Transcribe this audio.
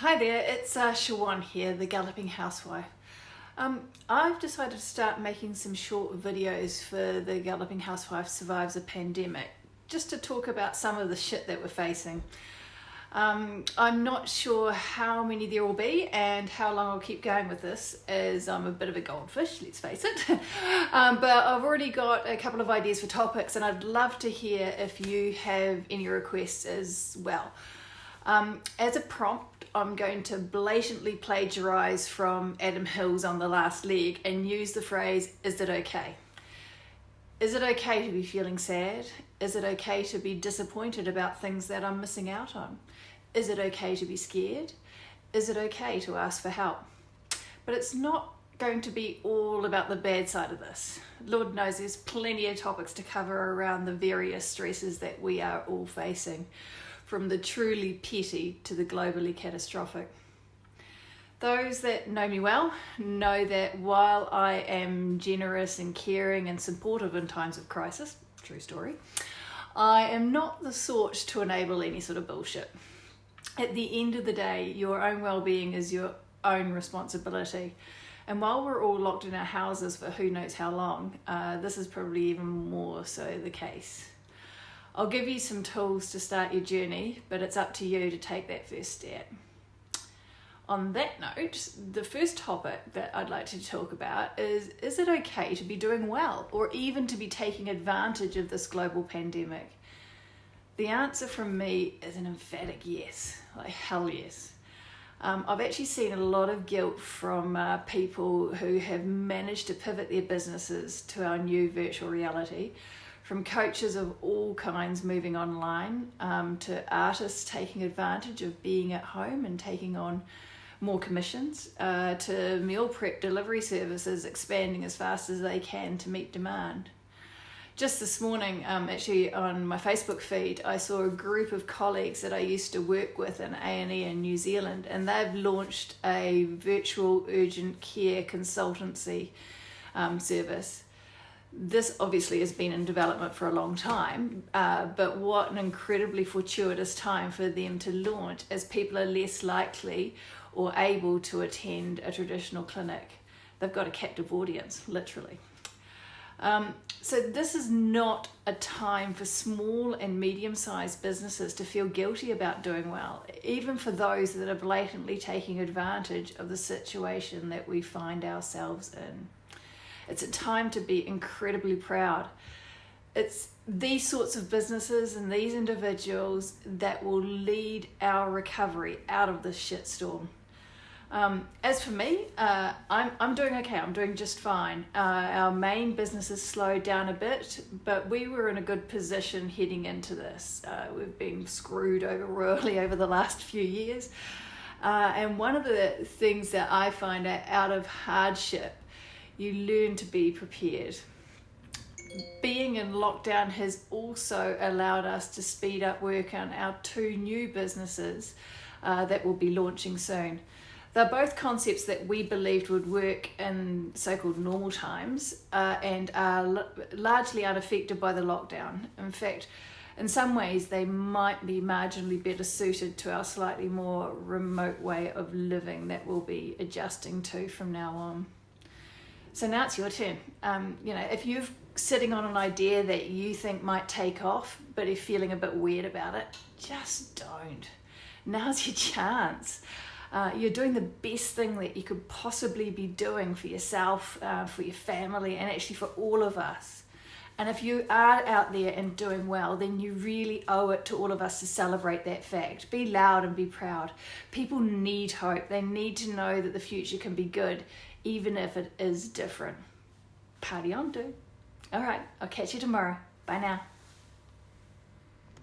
Hi there, it's Shawan here, the galloping housewife. I've decided to start making some short videos for the Galloping Housewife Survives a Pandemic, just to talk about some of the shit that we're facing. I'm not sure how many there will be and how long I'll keep going with this, as I'm a bit of a goldfish, let's face it. But I've already got a couple of ideas for topics, and I'd love to hear if you have any requests as well. As a prompt, I'm going to blatantly plagiarize from Adam Hill's On the Last Leg and use the phrase, is it okay? Is it okay to be feeling sad? Is it okay to be disappointed about things that I'm missing out on? Is it okay to be scared? Is it okay to ask for help? But it's not going to be all about the bad side of this. Lord knows there's plenty of topics to cover around the various stresses that we are all facing, from the truly petty to the globally catastrophic. Those that know me well know that while I am generous and caring and supportive in times of crisis, true story, I am not the sort to enable any sort of bullshit. At the end of the day, your own well-being is your own responsibility. And while we're all locked in our houses for who knows how long, this is probably even more so the case. I'll give you some tools to start your journey, but it's up to you to take that first step. On that note, the first topic that I'd like to talk about is it okay to be doing well, or even to be taking advantage of this global pandemic? The answer from me is an emphatic yes, like hell yes. I've actually seen a lot of guilt from people who have managed to pivot their businesses to our new virtual reality, from coaches of all kinds moving online, to artists taking advantage of being at home and taking on more commissions, to meal prep delivery services expanding as fast as they can to meet demand. Just this morning, actually on my Facebook feed, I saw a group of colleagues that I used to work with in A&E in New Zealand, and they've launched a virtual urgent care consultancy service. This obviously has been in development for a long time, but what an incredibly fortuitous time for them to launch, as people are less likely or able to attend a traditional clinic. They've got a captive audience, literally. So this is not a time for small and medium-sized businesses to feel guilty about doing well, even for those that are blatantly taking advantage of the situation that we find ourselves in. It's a time to be incredibly proud. It's these sorts of businesses and these individuals that will lead our recovery out of this shitstorm. As for me, I'm doing okay. I'm doing just fine. Our main business has slowed down a bit, but we were in a good position heading into this. We've been screwed over royally over the last few years. And one of the things that I find out of hardship, you learn to be prepared. Being in lockdown has also allowed us to speed up work on our two new businesses that will be launching soon. They're both concepts that we believed would work in so-called normal times and are largely unaffected by the lockdown. In fact, in some ways, they might be marginally better suited to our slightly more remote way of living that we'll be adjusting to from now on. So now it's your turn. If you're sitting on an idea that you think might take off, but you're feeling a bit weird about it, just don't. Now's your chance. You're doing the best thing that you could possibly be doing for yourself, for your family, and actually for all of us. And if you are out there and doing well, then you really owe it to all of us to celebrate that fact. Be loud and be proud. People need hope. They need to know that the future can be good, even if it is different. Party on, dude. All right, I'll catch you tomorrow. Bye now.